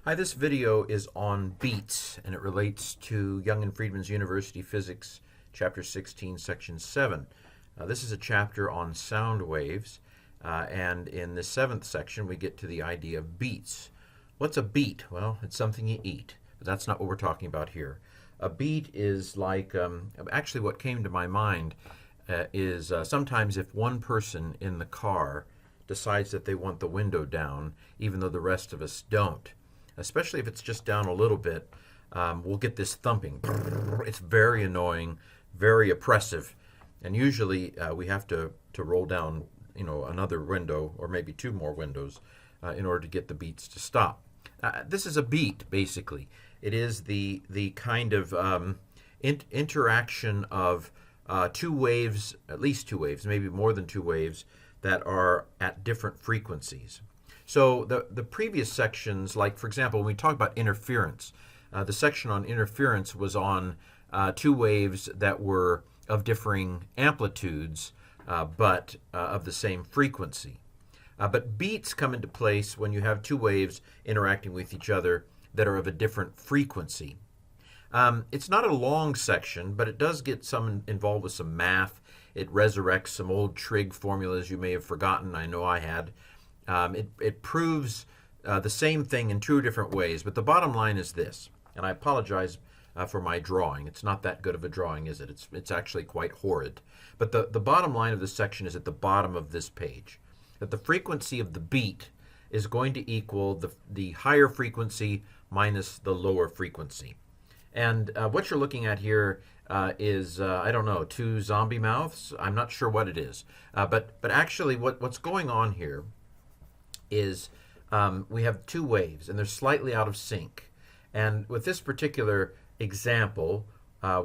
Hi, this video is on beats, and it relates to Young and Freedman's University Physics, Chapter 16, Section 7. This is a chapter on sound waves, and in the 7th section we get to the idea of beats. What's a beat? Well, it's something you eat, but that's not what we're talking about here. A beat is like, actually what came to my mind is sometimes if one person in the car decides that they want the window down, even though the rest of us don't, especially if it's just down a little bit, we'll get this thumping. It's very annoying, very oppressive, and usually we have to roll down, another window or maybe two more windows in order to get the beats to stop. This is a beat, basically. It is the kind of interaction of two waves, at least two waves, maybe more than two waves, that are at different frequencies. So the previous sections, like for example, when we talk about interference, the section on interference was on two waves that were of differing amplitudes, but of the same frequency. But beats come into place when you have two waves interacting with each other that are of a different frequency. It's not a long section, but it does get some involved with some math. It resurrects some old trig formulas you may have forgotten. I know I had. It proves the same thing in two different ways, but the bottom line is this, and I apologize for my drawing. It's not that good of a drawing, is it? It's actually quite horrid. But the bottom line of this section is at the bottom of this page, that the frequency of the beat is going to equal the higher frequency minus the lower frequency. And what you're looking at here is, I don't know, two zombie mouths? I'm not sure what it is. But actually what's going on here is we have two waves, and they're slightly out of sync. And with this particular example,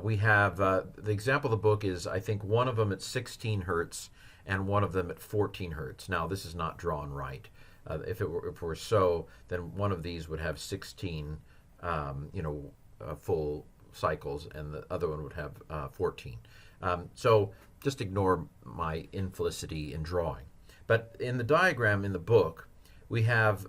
we have, the example of the book is, I think, one of them at 16 hertz and one of them at 14 hertz. Now, this is not drawn right. If it were so, then one of these would have 16, full cycles, and the other one would have 14. So just ignore my infelicity in drawing. But in the diagram in the book, we have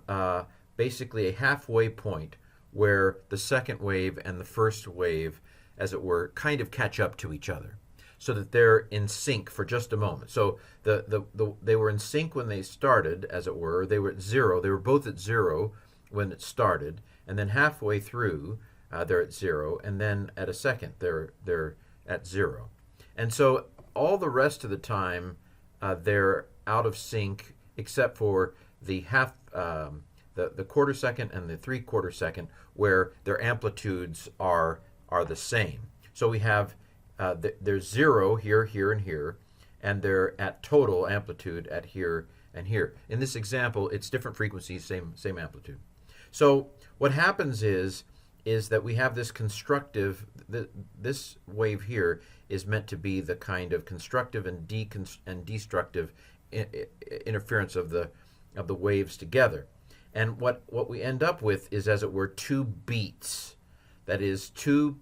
basically a halfway point where the second wave and the first wave, as it were, kind of catch up to each other, so that they're in sync for just a moment. So they were in sync when they started, as it were. They were at zero. They were both at zero when it started, and then halfway through, they're at zero, and then at a second, they're at zero. And so all the rest of the time, they're out of sync, except for the the quarter second and the 3/4 second, where their amplitudes are the same. So we have there's zero here, here, and here, and they're at total amplitude at here and here. In this example, it's different frequencies, same amplitude. So what happens is that we have this constructive, this wave here is meant to be the kind of constructive and destructive interference of the waves together. And what we end up with is, as it were, two beats. That is two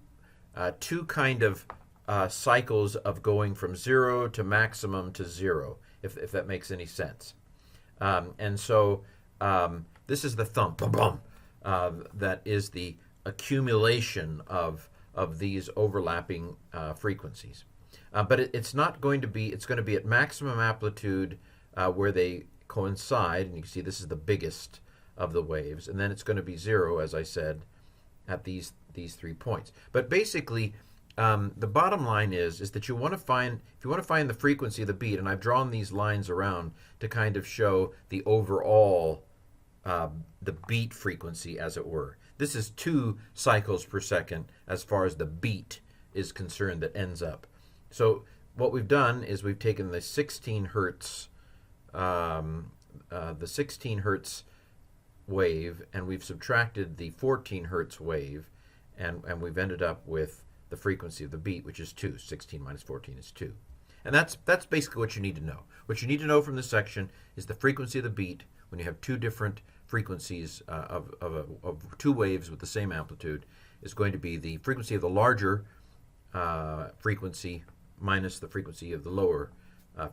kind of cycles of going from zero to maximum to zero, if that makes any sense. And so this is the thump, bum, bum, that is the accumulation of these overlapping frequencies. But it's not going to be, it's going to be at maximum amplitude where they coincide, and you can see this is the biggest of the waves, and then it's going to be zero, as I said, at these 3 points. But basically, the bottom line is that if you want to find the frequency of the beat, and I've drawn these lines around to kind of show the overall the beat frequency, as it were. This is 2 cycles per second as far as the beat is concerned that ends up. So what we've done is we've taken the 16 hertz wave, and we've subtracted the 14 hertz wave, and we've ended up with the frequency of the beat, which is 2. 16 minus 14 is 2. And that's basically what you need to know. What you need to know from this section is the frequency of the beat when you have two different frequencies of two waves with the same amplitude is going to be the frequency of the larger frequency minus the frequency of the lower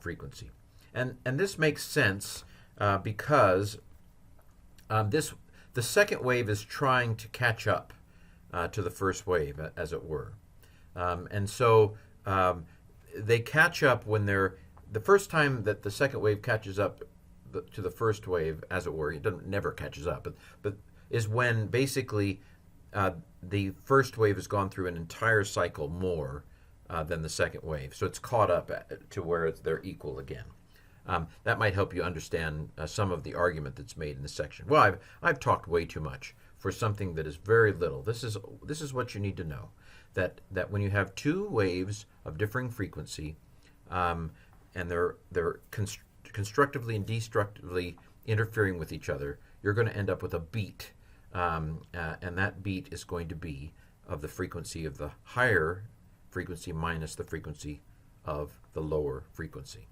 frequency. And this makes sense because the the second wave is trying to catch up to the first wave, as it were. And so they catch up when the first time that the second wave catches up to the first wave, as it were. It never catches up, but is when basically the first wave has gone through an entire cycle more than the second wave. So it's caught up to where they're equal again. That might help you understand some of the argument that's made in this section. Well, I've talked way too much for something that is very little. This is what you need to know, that when you have two waves of differing frequency, and they're constructively and destructively interfering with each other, you're going to end up with a beat, and that beat is going to be of the frequency of the higher frequency minus the frequency of the lower frequency.